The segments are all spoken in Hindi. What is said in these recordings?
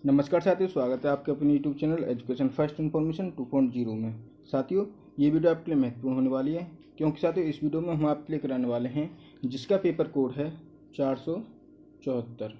नमस्कार साथियों, स्वागत है आपके अपने YouTube channel education first information 2.0 में। साथियों, ये वीडियो आपके लिए महत्वपूर्ण होने वाली है क्योंकि साथियों इस वीडियो में हम आपके लिए कराने वाले हैं जिसका पेपर कोड है 474।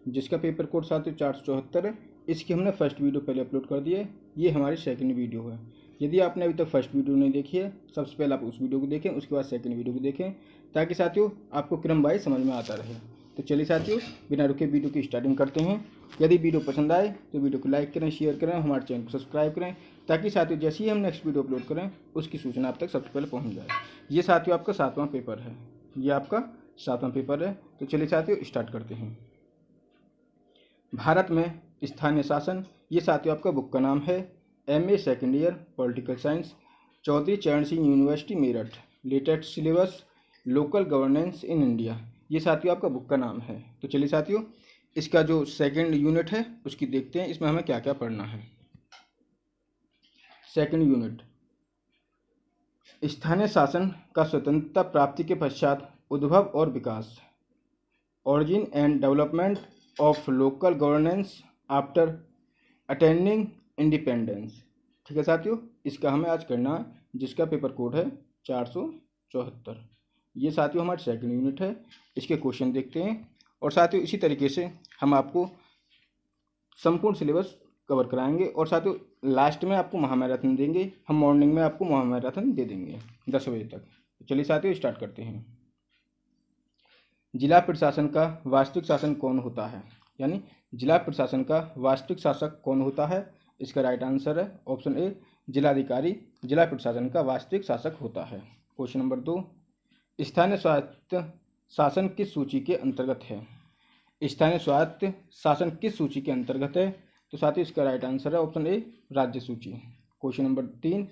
जिसका पेपर कोड साथियों 474 है। इसकी हमने फर्स्ट वीडियो पहले अपलोड कर दी है। ये हमारी सेकंड वीडियो है। यदि आपने अभी तक फर्स्ट वीडियो नहीं देखी है, सबसे पहले आप उस वीडियो को देखें, उसके बाद सेकंड वीडियो को देखें, ताकि साथियों आपको क्रम वाइज समझ में आता रहे। तो चलिए साथियों, बिना रुके वीडियो की स्टार्टिंग करते हैं। यदि वीडियो पसंद आए तो वीडियो को लाइक करें, शेयर करें, हमारे चैनल को सब्सक्राइब करें, ताकि साथियों जैसे ही हम नेक्स्ट वीडियो अपलोड करें उसकी सूचना आप तक सबसे पहले पहुंच जाए। ये साथियों आपका 7वां पेपर है। ये आपका 7वां पेपर है। तो चलिए साथियों स्टार्ट करते हैं। भारत में स्थानीय शासन, ये साथियों आपका बुक का नाम है MA second year political science, Chaudhary Charan Singh university Meerut. Latest syllabus local governance in India. ये साथियों आपका बुक का नाम है। तो चलिए साथियों इसका जो सेकंड यूनिट है उसकी देखते हैं, इसमें हमें क्या क्या पढ़ना है। सेकंड यूनिट, स्थानीय शासन का स्वतंत्रता प्राप्ति के पश्चात उद्भव और विकास, origin and development of local governance after attending independence. ठीक है साथियों, इसका हमें आज करना है, जिसका पेपर कोड है 474। ये साथियों हमारा सेकंड यूनिट है। इसके क्वेश्चन देखते हैं और साथियों इसी तरीके से हम आपको संपूर्ण सिलेबस कवर कराएंगे और साथियों लास्ट में आपको महामैराथन देंगे। हम मॉर्निंग में आपको महामैराथन दे देंगे 10 बजे तक। तो चलिए साथियों स्टार्ट करते हैं। जिला प्रशासन का वास्तविक शासन कौन होता है, यानी जिला प्रशासन का वास्तविक शासक कौन होता है? इसका राइट आंसर है ऑप्शन ए, जिलाधिकारी जिला प्रशासन का वास्तविक शासक होता है। क्वेश्चन नंबर 2, स्थानीय स्वायत्त शासन किस सूची के अंतर्गत है? स्थानीय स्वायत्त शासन किस सूची के अंतर्गत है? तो साथियों इसका राइट आंसर है ऑप्शन ए, राज्य सूची। क्वेश्चन नंबर 3,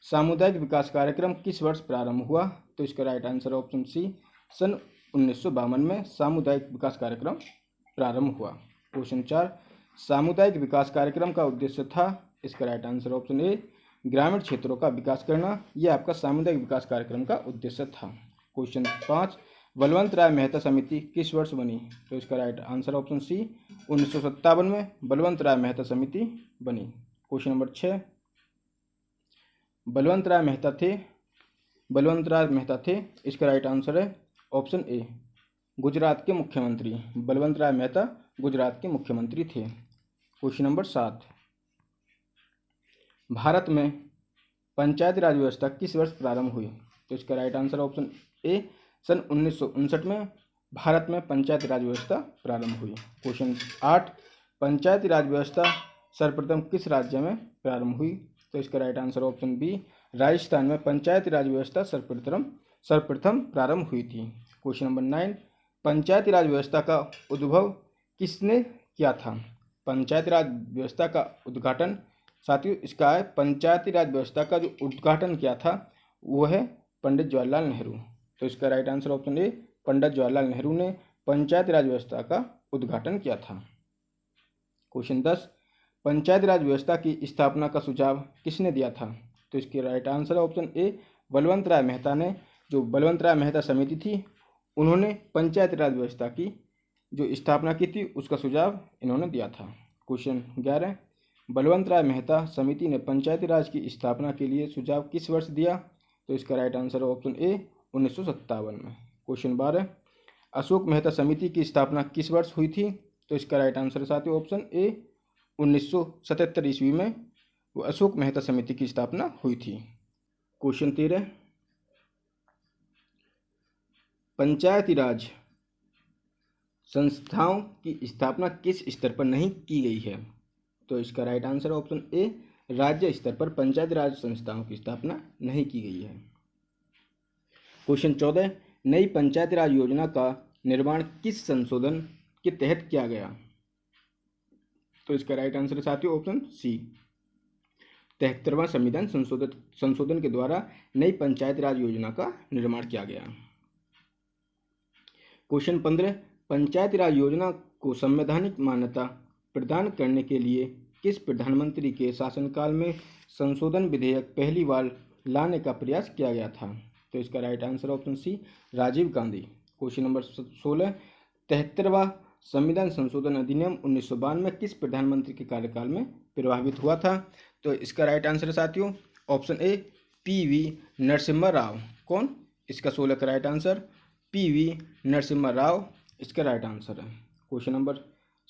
सामुदायिक विकास कार्यक्रम किस वर्ष प्रारंभ हुआ? तो इसका राइट आंसर है ऑप्शन सी, सन 1952 में सामुदायिक विकास कार्यक्रम प्रारंभ हुआ। क्वेश्चन 4, सामुदायिक विकास कार्यक्रम का उद्देश्य था? इसका राइट आंसर ऑप्शन ए, ग्रामीण क्षेत्रों का विकास करना। यह आपका सामुदायिक विकास कार्यक्रम का उद्देश्य था। क्वेश्चन 5, बलवंत राय मेहता समिति किस वर्ष बनी? तो इसका राइट आंसर ऑप्शन सी, 1957 में बलवंत राय मेहता समिति बनी। क्वेश्चन नंबर 6, बलवंत राय मेहता थे। इसका राइट आंसर है ऑप्शन ए, गुजरात के मुख्यमंत्री। बलवंत राय मेहता गुजरात के मुख्यमंत्री थे। क्वेश्चन नंबर 7, भारत में पंचायती राज व्यवस्था किस वर्ष प्रारंभ हुई? तो इसका राइट आंसर ऑप्शन ए, सन 1959 में भारत में पंचायती राज व्यवस्था प्रारंभ हुई। क्वेश्चन 8, पंचायती राज व्यवस्था सर्वप्रथम किस राज्य में प्रारंभ हुई? तो इसका right answer option B, Rajasthan में पंचायती राज व्यवस्था सर्वप्रथम प्रारंभ हुई थी। क्वेश्चन नंबर 9, पंचायती राज व्यवस्था का उद्भव किसने किया था? पंचायती राज व्यवस्था का उद्घाटन साथियों इसका है, पंचायती राज व्यवस्था का जो उद्घाटन किया था वो है पंडित जवाहरलाल नेहरू। तो इसका राइट आंसर ऑप्शन ए, पंडित जवाहरलाल नेहरू ने पंचायती राज व्यवस्था का उद्घाटन किया था। क्वेश्चन 10, पंचायती राज व्यवस्था की स्थापना का सुझाव किसने दिया था? तो इसके right answer option A, Balwant Rai Mehta ने। जो बलवंत राय मेहता समिति थी उन्होंने पंचायती राज व्यवस्था की जो स्थापना की थी उसका सुझाव इन्होंने दिया था। क्वेश्चन 11, बलवंत राय मेहता समिति ने पंचायती राज की स्थापना के लिए सुझाव किस वर्ष दिया? तो इसका राइट आंसर ऑप्शन ए, 1957 में। क्वेश्चन 12, अशोक मेहता समिति की स्थापना किस वर्ष हुई थी? तो इसका राइट आंसर साथियों ऑप्शन ए, 1977 ईस्वी में वो अशोक मेहता समिति की स्थापना हुई थी। क्वेश्चन 13, पंचायती राज संस्थाओं की स्थापना किस स्तर पर नहीं की गई है? तो इसका राइट आंसर ऑप्शन ए, राज्य स्तर पर पंचायती राज संस्थाओं की स्थापना नहीं की गई है। क्वेश्चन 14, नई पंचायती राज योजना का निर्माण किस संशोधन के तहत किया गया? तो इसका राइट आंसर साथियों ऑप्शन सी, 73वां संविधान संशोधन के द्वारा नई पंचायती राज योजना का निर्माण किया गया। क्वेश्चन 15, पंचायती राज योजना को संवैधानिक मान्यता प्रदान करने के लिए किस प्रधानमंत्री के शासनकाल में संशोधन विधेयक पहली बार लाने का प्रयास किया गया था? तो इसका right answer option C, Rajiv Gandhi. Question number 16, 73वां संविधान संशोधन अधिनियम 1992 किस प्रधानमंत्री के कार्यकाल में प्रभावित हुआ था? तो इसका राइट आंसर है साथियों option A PV Narasimha Rao. कौन? इसका 16 का right answer PV Narasimha Rao इसका राइट आंसर है। क्वेश्चन नंबर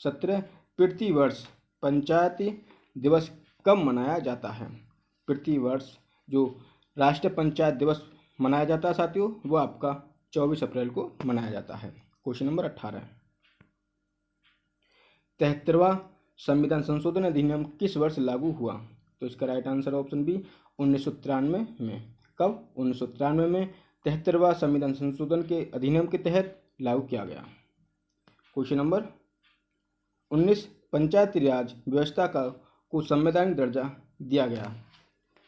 17 प्रतिवर्ष पंचायती दिवस कब मनाया जाता है? प्रतिवर्ष जो राष्ट्रीय पंचायत दिवस मनाया जाता है साथियों वो आपका 24 अप्रैल को मनाया जाता है। क्वेश्चन नंबर 18 73वां संविधान संशोधन अधिनियम किस वर्ष लागू हुआ? तो इसका राइट आंसर ऑप्शन बी 1993 में। कब? 1993 में 73वां संविधान संशोधन के अधिनियम के तहत लागू किया गया। क्वेश्चन नंबर 19 पंचायती राज व्यवस्था को संवैधानिक दर्जा दिया गया।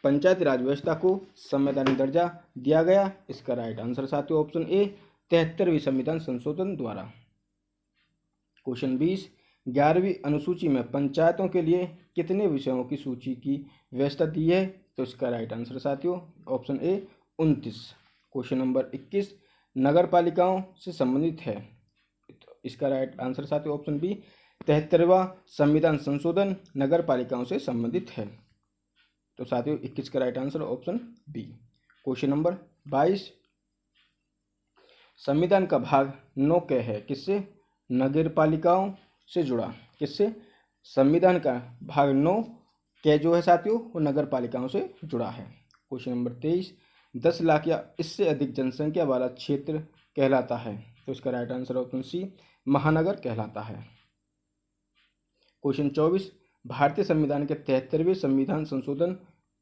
पंचायती राज व्यवस्था को संवैधानिक दर्जा दिया गया। इसका राइट आंसर साथियों ऑप्शन ए 73वीं संविधान संशोधन द्वारा। क्वेश्चन 20 11वीं अनुसूची में पंचायतों के लिए कितने विषयों की सूची की व्यवस्था दी है? तो इसका राइट आंसर साथियों ऑप्शन ए 29। क्वेश्चन नंबर 21 नगर पालिकाओं से संबंधित है। तो इसका राइट आंसर साथियों ऑप्शन बी 73वां संविधान संशोधन नगर पालिकाओं से संबंधित है। तो साथियों 21 का right answer option B. Question number 22 संविधान का भाग 9 क्या है? किससे? नगर पालिकाओं से जुड़ा। किससे? संविधान का भाग 9 क्या जो है साथियों वो नगर पालिकाओं से जुड़ा है। क्वेश्चन नंबर 23 10 लाख या इससे अधिक जनसंख्या वाला क्षेत्र कहलाता है। तो इसका राइट आंसर ऑप्शन सी महानगर कहलाता है। क्वेश्चन 24 भारतीय संविधान के 73वें संविधान संशोधन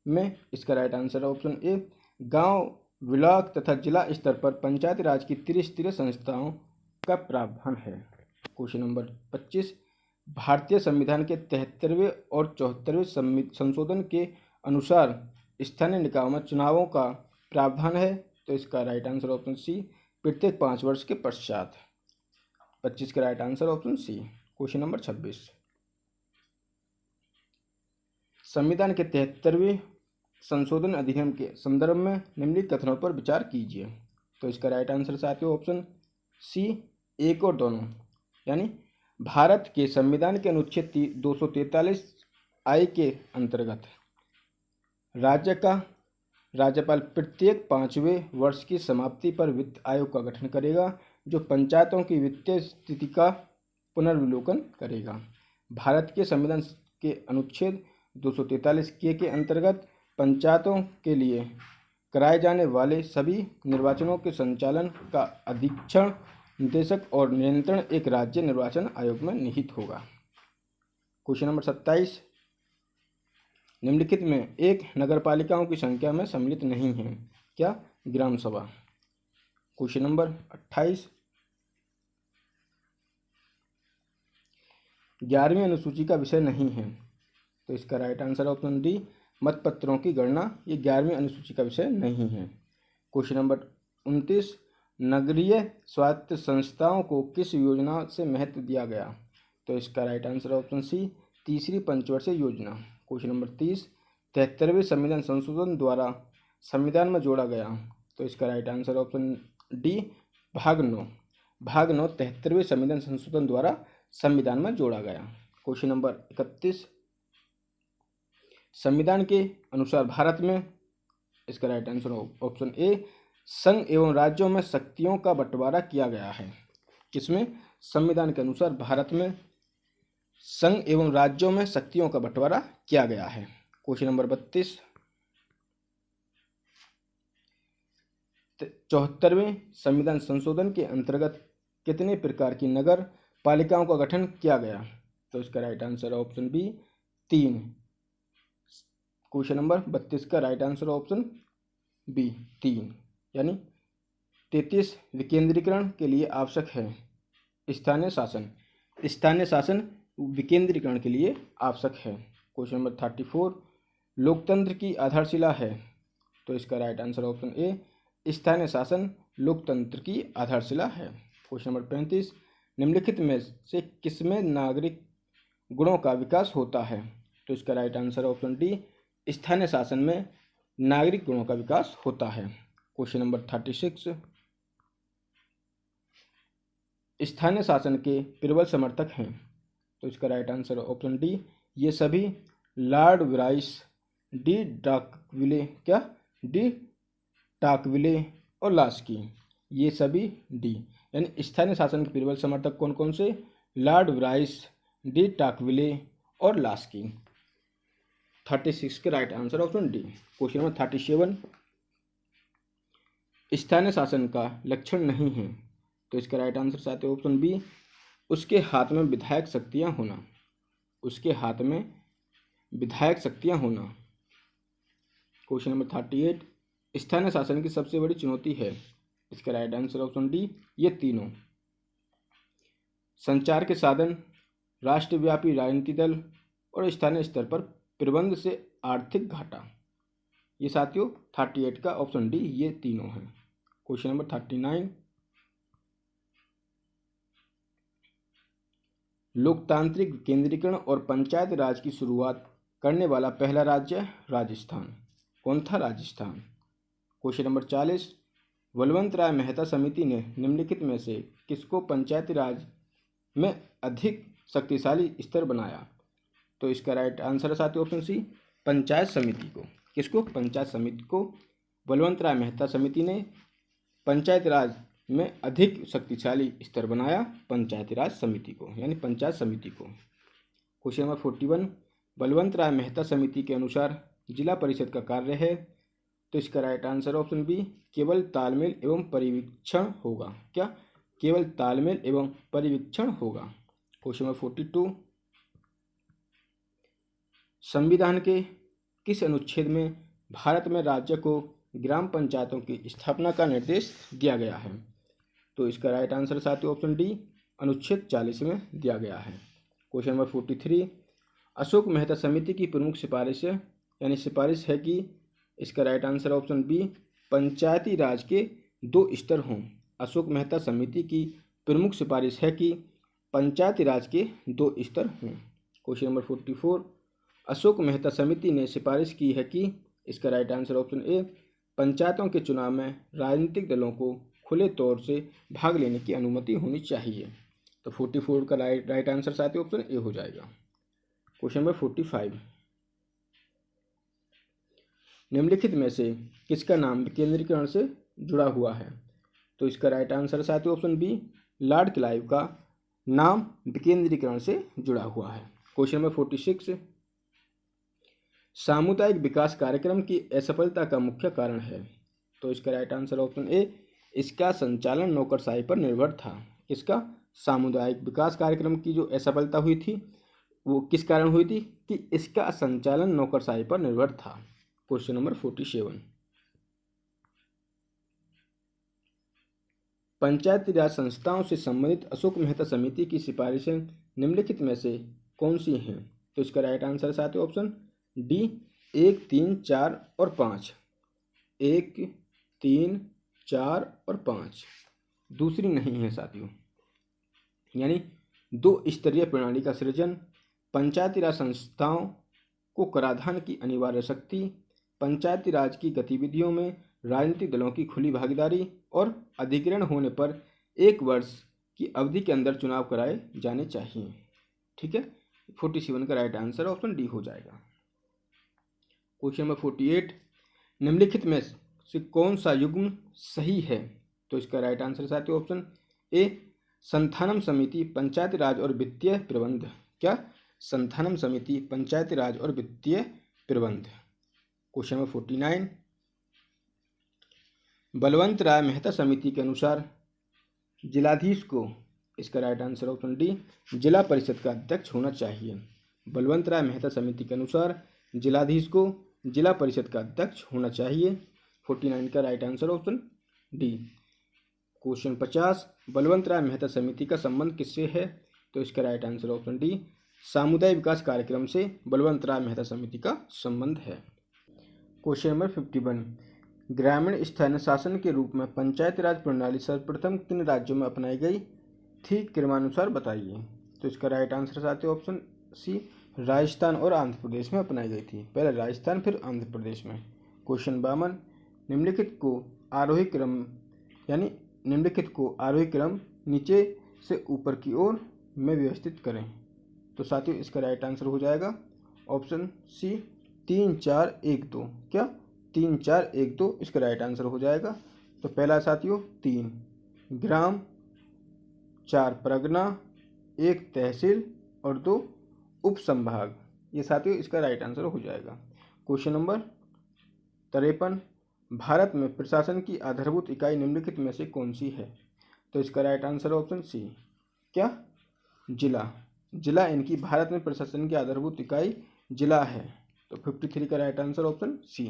में इसका राइट आंसर ऑप्शन ए गांव ब्लॉक तथा जिला स्तर पर पंचायती राज की त्रिस्तरीय संस्थाओं का प्रावधान है। क्वेश्चन नंबर 25 भारतीय संविधान के 73वें और 74वें संशोधन के अनुसार स्थानीय निकायों में चुनावों का प्रावधान है। तो इसका राइट आंसर ऑप्शन सी प्रत्येक 5 वर्ष के पश्चात। 25 का right answer option C. Question number 26 संविधान के 73वें संशोधन अधिनियम के संदर्भ में निम्नलिखित कथनों पर विचार कीजिए। तो इसका राइट आंसर साथियों ऑप्शन सी एक और दोनों। यानी भारत के संविधान के अनुच्छेद 243 आई के अंतर्गत राज्यपाल प्रत्येक 5वें वर्ष की समाप्ति पर वित्त आयोग का गठन करेगा जो पंचायतों की वित्तीय स्थिति का पुनर्विलोकन करेगा। भारत के संविधान के अनुच्छेद 243 के अंतर्गत पंचायतों के लिए कराए जाने वाले सभी निर्वाचनों के संचालन का अधीक्षण निदेशक और नियंत्रण एक राज्य निर्वाचन आयोग में निहित होगा। क्वेश्चन नंबर 27 निम्नलिखित में एक नगरपालिकाओं की संख्या में सम्मिलित नहीं है। क्या? ग्राम सभा। क्वेश्चन नंबर 28 11वीं अनुसूची का विषय नहीं है। तो इसका राइट आंसर ऑप्शन डी मतपत्रों की गणना ये 11वीं अनुसूची का विषय नहीं है। क्वेश्चन नंबर 29 नगरीय स्वायत्त संस्थाओं को किस योजना से महत्व दिया गया? तो इसका राइट आंसर ऑप्शन सी तीसरी पंचवर्षीय योजना। क्वेश्चन नंबर 30 73वें संविधान संशोधन द्वारा संविधान में जोड़ा गया। तो इसका राइट आंसर ऑप्शन डी भाग 9 73वें संविधान संशोधन द्वारा संविधान में जोड़ा गया। क्वेश्चन नंबर 31 संविधान के अनुसार भारत में इसका राइट आंसर ऑप्शन ए संघ एवं राज्यों में शक्तियों का बंटवारा किया गया है। किसमें? संविधान के अनुसार भारत में संघ एवं राज्यों में शक्तियों का बंटवारा किया गया है। क्वेश्चन नंबर 32 74वें संविधान संशोधन के अंतर्गत कितने प्रकार की नगर पालिकाओं का गठन किया गया? तो इसका right answer option B 3। Question number 32 का राइट आंसर ऑप्शन बी 3 यानी 33 विकेंद्रीकरण के लिए आवश्यक है स्थानीय शासन विकेंद्रीकरण के लिए आवश्यक है। क्वेश्चन नंबर 34 लोकतंत्र की आधारशिला है। तो इसका राइट आंसर ऑप्शन ए स्थानीय शासन लोकतंत्र की आधारशिला है। क्वेश्चन नंबर 35 निम्नलिखित में से किसमें नागरिक गुणों का विकास होता है? तो इसका राइट आंसर ऑप्शन डी स्थानीय शासन में नागरिक गुणों का विकास होता है। क्वेश्चन नंबर 36 स्थानीय शासन के प्रबल समर्थक हैं? तो इसका राइट आंसर ऑप्शन डी, ये सभी लॉर्ड वाइस, डी टाकविले, क्या डी टाकविले और लास्की, ये सभी डी, यानी स्थानीय शासन के प्रबल समर्थक कौन कौन से? लॉर्ड वाइस, डी टाकविले और लास्की। 36 के right answer option D. Question number 37, स्थानीय शासन का लक्षण नहीं है? तो इसका राइट आंसर साथ ऑप्शन बी, उसके हाथ में विधायक शक्तियां होना। उसके हाथ में विधायक शक्तियां होना। क्वेश्चन नंबर 38, स्थानीय शासन की सबसे बड़ी चुनौती है? इसका राइट आंसर ऑप्शन डी, ये तीनों। संचार के साधन, राष्ट्रव्यापी राजनीति दल और स्थानीय स्तर पर प्रबंध से आर्थिक घाटा। ये साथियों 38 का ऑप्शन डी, ये तीनों हैं। क्वेश्चन नंबर 39, लोकतांत्रिक विकेंद्रीकरण और पंचायत राज की शुरुआत करने वाला पहला राज्य राजस्थान। कौन था? राजस्थान। क्वेश्चन नंबर 40, बलवंत राय मेहता समिति ने निम्नलिखित में से किसको पंचायती राज में अधिक शक्तिशाली स्तर बनाया? तो इसका राइट आंसर है साथियों ऑप्शन सी, पंचायत समिति को। किसको? पंचायत समिति को। बलवंत राय मेहता समिति ने पंचायती राज में अधिक शक्तिशाली स्तर बनाया पंचायती राज समिति को, यानी पंचायत समिति को। क्वेश्चन नंबर 41, बलवंत राय मेहता समिति के अनुसार जिला परिषद का कार्य है? तो इसका राइट आंसर ऑप्शन बी, केवल तालमेल एवं परिवीक्षण होगा। क्या? केवल तालमेल एवं परिवीक्षण होगा। क्वेश्चन नंबर 42, संविधान के किस अनुच्छेद में भारत में राज्य को ग्राम पंचायतों की स्थापना का निर्देश दिया गया है? तो इसका राइट आंसर साथियों ऑप्शन डी, अनुच्छेद 40 में दिया गया है। क्वेश्चन नंबर 43, अशोक मेहता समिति की प्रमुख सिफारिश यानी सिफारिश है कि? इसका राइट आंसर ऑप्शन बी, पंचायती राज के 2 स्तर हों। अशोक मेहता समिति की प्रमुख सिफारिश है कि पंचायती राज के 2 स्तर हों। क्वेश्चन नंबर 44, अशोक मेहता समिति ने सिफारिश की है कि? इसका राइट आंसर ऑप्शन ए, पंचायतों के चुनाव में राजनीतिक दलों को खुले तौर से भाग लेने की अनुमति होनी चाहिए। तो 44 का राइट आंसर साथियों ऑप्शन ए हो जाएगा। क्वेश्चन नंबर 45, निम्नलिखित में से किसका नाम विकेंद्रीकरण से जुड़ा हुआ है? तो इसका राइट आंसर साथियों ऑप्शन बी, लॉर्ड क्लाइव का नाम विकेंद्रीकरण से जुड़ा हुआ है। क्वेश्चन नंबर 46, सामुदायिक विकास कार्यक्रम की असफलता का मुख्य कारण है? तो इसका राइट आंसर ऑप्शन ए, इसका संचालन नौकरशाही पर निर्भर था। इसका सामुदायिक विकास कार्यक्रम की जो असफलता हुई थी वो किस कारण हुई थी? कि इसका संचालन नौकरशाही पर निर्भर था। क्वेश्चन नंबर 47, पंचायती राज संस्थाओं से संबंधित अशोक मेहता समिति की सिफारिशें निम्नलिखित में से कौन सी हैं? तो इसका राइट आंसर साथियों ऑप्शन डी, 1, 3, 4 और 5। 1, 3, 4 और 5, दूसरी नहीं है साथियों। यानी 2 स्तरीय प्रणाली का सृजन, पंचायती राज संस्थाओं को कराधान की अनिवार्य शक्ति, पंचायती राज की गतिविधियों में राजनीतिक दलों की खुली भागीदारी और अधिग्रहण होने पर 1 वर्ष की अवधि के अंदर चुनाव कराए जाने चाहिए। ठीक है, 47 का राइट आंसर ऑप्शन डी हो जाएगा। क्वेश्चन नंबर 48, निम्नलिखित में से कौन सा युग्म सही है? तो इसका राइट आंसर साथियों ऑप्शन ए, संथानम समिति पंचायती राज और वित्तीय प्रबंध। क्या? संथानम समिति पंचायती राज और वित्तीय प्रबंध। क्वेश्चन नंबर 49, बलवंत राय मेहता समिति के अनुसार जिलाधीश को? इसका राइट आंसर ऑप्शन डी, जिला परिषद का अध्यक्ष होना चाहिए। बलवंत राय मेहता समिति के अनुसार जिलाधीश को जिला परिषद का अध्यक्ष होना चाहिए। 49 का right answer option D. Question 50, Balwant Rai Mehta समिति का संबंध किससे है? तो इसका राइट आंसर ऑप्शन डी, सामुदायिक विकास कार्यक्रम से बलवंत राय मेहता समिति का संबंध है। क्वेश्चन नंबर 51, ग्रामीण स्थानीय शासन के रूप में पंचायती राज प्रणाली सर्वप्रथम किन राज्यों में अपनाई गई थी? क्रमानुसार बताइए। तो इसका राइट आंसर साथियों ऑप्शन सी, राजस्थान और आंध्र प्रदेश में अपनाई गई थी। पहले राजस्थान फिर आंध्र प्रदेश में। क्वेश्चन 52, निम्नलिखित को आरोही क्रम नीचे से ऊपर की ओर में व्यवस्थित करें। तो साथियों इसका राइट आंसर हो जाएगा ऑप्शन सी 3 4 1 2। क्या 3 4 1 2 इसका राइट आंसर हो जाएगा। तो पहला साथियों 3 ग्राम, 4 परगना, 1 तहसील और 2 उप संभाग, ये साथियों इसका राइट आंसर हो जाएगा। क्वेश्चन नंबर 53, भारत में प्रशासन की आधारभूत इकाई निम्नलिखित में से कौन सी है? तो इसका राइट आंसर ऑप्शन सी क्या जिला। जिला इनकी भारत में प्रशासन की आधारभूत इकाई जिला है। तो 53 का right answer option C.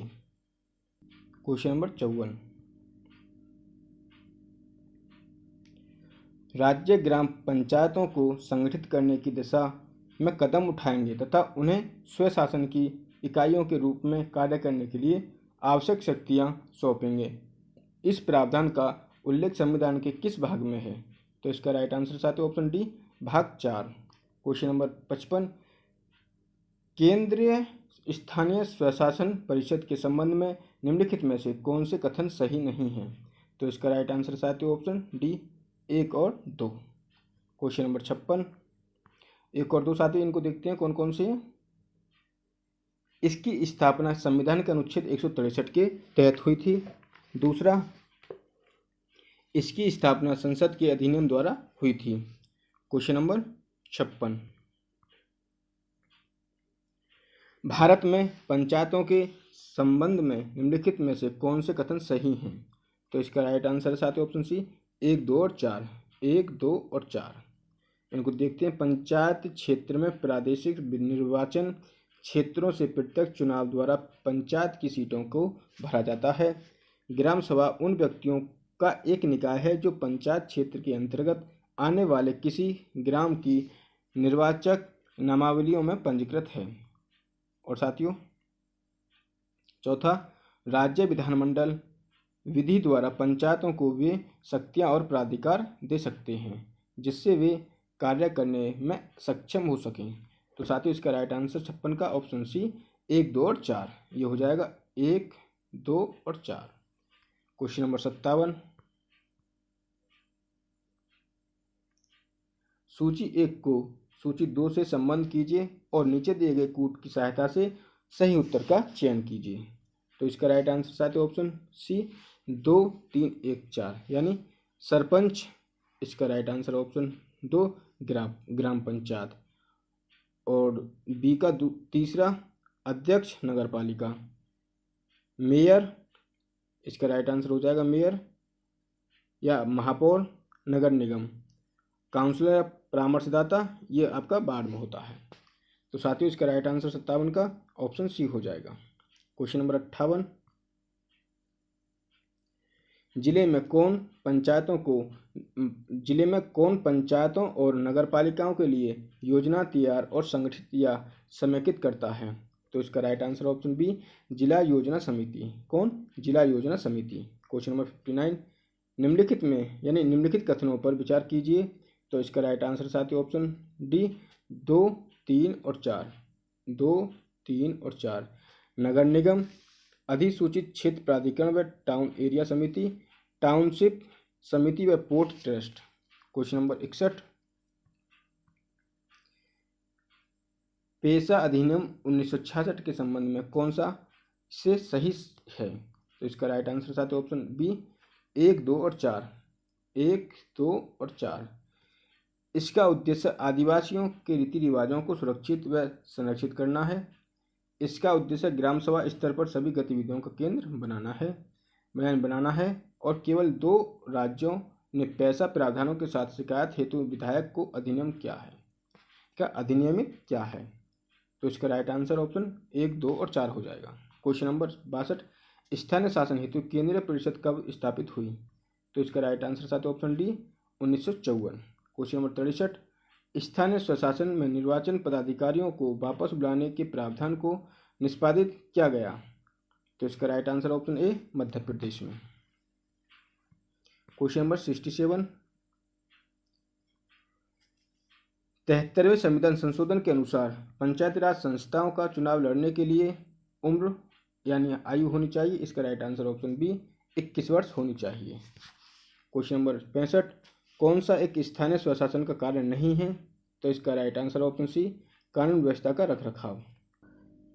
Question number 54, राज्य ग्राम पंचायतों को संगठित करने की दिशा में कदम उठाएंगे तथा उन्हें स्वशासन की इकाइयों के रूप में कार्य करने के लिए आवश्यक शक्तियां सौंपेंगे। इस प्रावधान का उल्लेख संविधान के किस भाग में है? तो इसका राइट आंसर साथियों ऑप्शन डी भाग 4। क्वेश्चन नंबर 55, केंद्रीय स्थानीय स्वशासन परिषद के संबंध में निम्नलिखित में से कौन से कथन सही नहीं है? तो इसका राइट आंसर साथियों ऑप्शन डी 1 और 2। क्वेश्चन नंबर 56, 1 और 2 साथियों इनको देखते हैं कौन कौन से हैं। इसकी स्थापना संविधान के अनुच्छेद 163 के तहत हुई थी। दूसरा, इसकी स्थापना संसद के अधिनियम द्वारा हुई थी। क्वेश्चन नंबर 56, भारत में पंचायतों के संबंध में निम्नलिखित में से कौन से कथन सही हैं? तो इसका राइट आंसर है साथियों ऑप्शन सी 1 2 और 4। 1 2 और 4 इनको देखते हैं। पंचायत क्षेत्र में प्रादेशिक निर्वाचन क्षेत्रों से प्रत्यक्ष चुनाव द्वारा पंचायत की सीटों को भरा जाता है। ग्राम सभा उन व्यक्तियों का एक निकाय है जो पंचायत क्षेत्र के अंतर्गत आने वाले किसी ग्राम की निर्वाचक नामावलियों में पंजीकृत है। और साथियों चौथा, राज्य विधानमंडल विधि द्वारा पंचायतों को वे शक्तियां और प्राधिकार दे सकते हैं जिससे वे कार्य करने में सक्षम हो सकें। तो साथियों इसका राइट आंसर 56 का ऑप्शन सी 1 2 और 4 ये हो जाएगा 1 2 और 4। क्वेश्चन नंबर 57, सूची 1 को सूची 2 से संबंध कीजिए और नीचे दिए गए कूट की सहायता से सही उत्तर का चयन कीजिए। तो इसका राइट आंसर साथियों ऑप्शन सी 2 3 1 4 यानी सरपंच। इसका राइट आंसर ऑप्शन 2 ग्राम पंचायत। और बी का तीसरा अध्यक्ष नगर पालिका। मेयर, इसका राइट आंसर हो जाएगा मेयर या महापौर नगर निगम। काउंसलर परामर्शदाता ये आपका वार्ड में होता है। तो साथियों इसका राइट आंसर 57 का ऑप्शन सी हो जाएगा। क्वेश्चन नंबर 58, जिले में कौन पंचायतों और नगरपालिकाओं के लिए योजना तैयार और संगठित या समेकित करता है? तो इसका राइट आंसर ऑप्शन बी जिला योजना समिति। कौन? जिला योजना समिति। क्वेश्चन नंबर 59, निम्नलिखित में यानी निम्नलिखित कथनों पर विचार कीजिए। तो इसका राइट आंसर साथियों ऑप्शन डी 2 3 और 4। 2 3 और 4 नगर निगम, अधिसूचित क्षेत्र प्राधिकरण व टाउन एरिया समिति, टाउनशिप समिति व पोर्ट ट्रस्ट। क्वेश्चन नंबर 61, पेशा अधिनियम 1966 के संबंध में कौन सा से सही है? तो इसका राइट आंसर साथियों ऑप्शन बी 1 2 और 4। 1 2 और 4 इसका उद्देश्य आदिवासियों के रीति रिवाजों को सुरक्षित व संरक्षित करना है। इसका उद्देश्य ग्राम सभा स्तर पर सभी गतिविधियों का केंद्र बनाना है और केवल 2 राज्यों ने पेशा प्रावधानों के साथ शिकायत हेतु विधायक को अधिनियमित क्या है। तो इसका राइट आंसर ऑप्शन 1 2 और 4 हो जाएगा। क्वेश्चन नंबर 62, स्थानीय शासन हेतु केंद्रीय परिषद कब स्थापित हुई? तो इसका राइट आंसर साथ ऑप्शन डी 1954। क्वेश्चन नंबर 63, स्थानीय स्वशासन में निर्वाचन पदाधिकारियों को वापस बुलाने के प्रावधान को निष्पादित किया गया। तो इसका राइट आंसर ऑप्शन ए मध्य प्रदेश में। क्वेश्चन नंबर 67, 73वें संविधान संशोधन के अनुसार पंचायती राज संस्थाओं का चुनाव लड़ने के लिए उम्र यानी आयु होनी चाहिए। इसका राइट आंसर ऑप्शन बी 21 वर्ष होनी चाहिए। क्वेश्चन नंबर 65, कौन सा एक स्थानीय स्वशासन का कार्य नहीं है? तो इसका राइट आंसर ऑप्शन सी, कानून व्यवस्था का रखरखाव।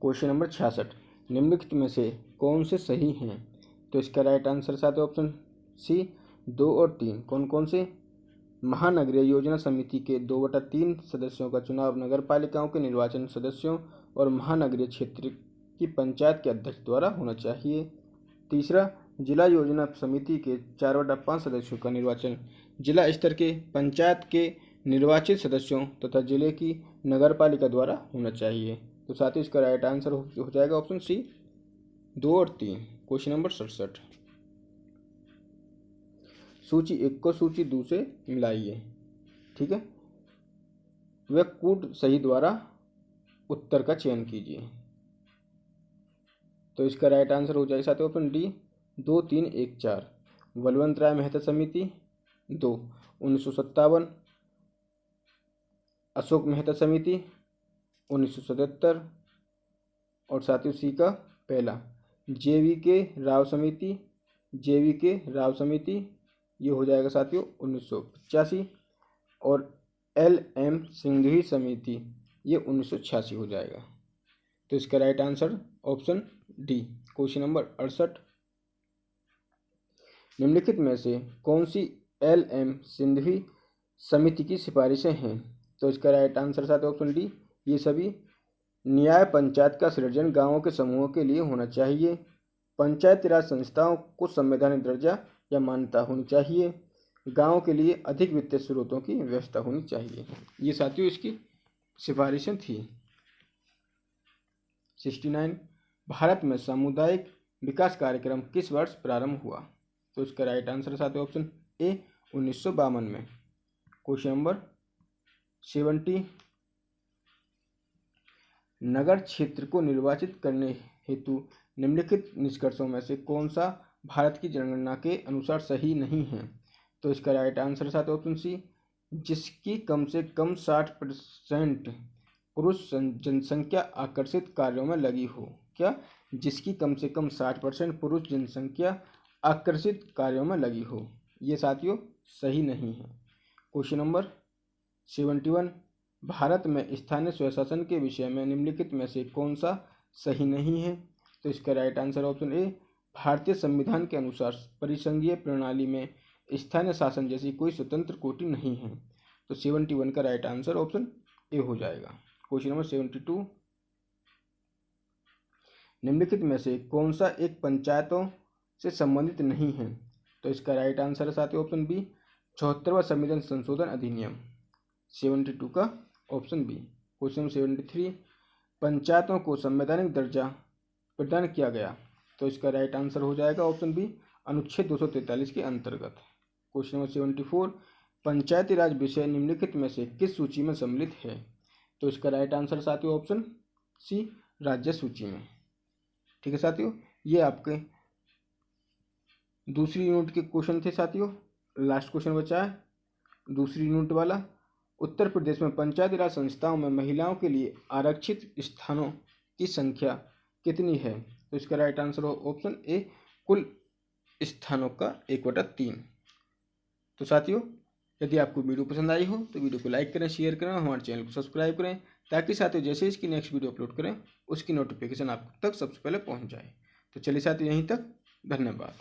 क्वेश्चन नंबर 66, निम्नलिखित में से कौन से सही हैं? तो इसका राइट आंसर साथ ऑप्शन सी 2 और 3। कौन कौन से? महानगरीय योजना समिति के 2/3 सदस्यों का चुनाव नगर पालिकाओं के निर्वाचन सदस्यों और महानगरीय क्षेत्र की पंचायत के अध्यक्ष द्वारा होना चाहिए। तीसरा, जिला योजना समिति के 4/5 सदस्यों का निर्वाचन जिला स्तर के पंचायत के निर्वाचित सदस्यों तथा जिले की नगर पालिका द्वारा होना चाहिए। तो साथ ही इसका राइट आंसर हो जाएगा ऑप्शन सी 2 और 3। क्वेश्चन नंबर 67, सूची 1 को सूची 2 से मिलाइए। ठीक है, वह कूट सही द्वारा उत्तर का चयन कीजिए। तो इसका राइट आंसर हो जाएगा साथ ऑप्शन डी 2, 3, 1, 4। बलवंत राय मेहता समिति 2 1957, अशोक मेहता समिति 1977 और साथ ही उसी का पहला JVK राव समिति ये हो जाएगा साथियों 1985 और LM सिंघवी समिति ये 1986 हो जाएगा। तो इसका right answer option D. Question number 68, निम्नलिखित में से कौन सी LM सिंघवी समिति की सिफारिशें हैं? तो इसका राइट आंसर साथ ऑप्शन डी, ये सभी न्याय पंचायत का सृजन गांवों के समूहों के लिए होना चाहिए। पंचायती राज संस्थाओं को संवैधानिक दर्जा या मान्यता होनी चाहिए। गांवों के लिए अधिक वित्तीय स्रोतों की व्यवस्था होनी चाहिए। ये साथियों इसकी सिफारिशें थी। 69, भारत में सामुदायिक विकास कार्यक्रम किस वर्ष प्रारंभ हुआ? तो इसका राइट आंसर साथियों ऑप्शन ए 1952 में। क्वेश्चन नंबर 70, नगर क्षेत्र को निर्वाचित करने हेतु निम्नलिखित निष्कर्षों में से कौन सा भारत की जनगणना के अनुसार सही नहीं है? तो इसका राइट आंसर साथ ऑप्शन सी, जिसकी कम से कम 60% पुरुष जनसंख्या आकर्षित कार्यों में लगी हो। क्या? जिसकी कम से कम 60% पुरुष जनसंख्या आकर्षित कार्यों में लगी हो। ये साथियों सही नहीं है। क्वेश्चन नंबर 71, भारत में स्थानीय स्वशासन के विषय में निम्नलिखित में से कौन सा सही नहीं है? तो इसका राइट आंसर ऑप्शन ए, भारतीय संविधान के अनुसार परिसंघीय प्रणाली में स्थानीय शासन जैसी कोई स्वतंत्र कोटि नहीं है। तो 71 का राइट आंसर ऑप्शन ए हो जाएगा। क्वेश्चन नंबर 72, निम्नलिखित में से कौन सा एक पंचायतों से संबंधित नहीं है? तो इसका राइट आंसर है साथियों ऑप्शन बी, 74वां संविधान संशोधन अधिनियम। 72 का ऑप्शन बी। क्वेश्चन नंबर 73, पंचायतों को संवैधानिक दर्जा प्रदान किया गया। तो इसका राइट आंसर हो जाएगा ऑप्शन बी, अनुच्छेद 243 के अंतर्गत। क्वेश्चन नंबर 74, पंचायती राज विषय निम्नलिखित में से किस सूची में सम्मिलित है? तो इसका राइट आंसर साथियों ऑप्शन सी, राज्य सूची में। ठीक है साथियों, ये आपके दूसरी यूनिट के क्वेश्चन थे साथियों। लास्ट क्वेश्चन बचा है दूसरी यूनिट वाला। उत्तर प्रदेश में पंचायती राज संस्थाओं में महिलाओं के लिए आरक्षित स्थानों की संख्या कितनी है? तो इसका राइट आंसर हो ऑप्शन ए, कुल स्थानों का 1/3। तो साथियों, यदि आपको वीडियो पसंद आई हो तो वीडियो को लाइक करें, शेयर करें और हमारे चैनल को सब्सक्राइब करें, ताकि साथियों जैसे इसकी नेक्स्ट वीडियो अपलोड करें उसकी नोटिफिकेशन आप तक सबसे पहले पहुंच जाए। तो चलिए साथियों, यहीं तक, धन्यवाद।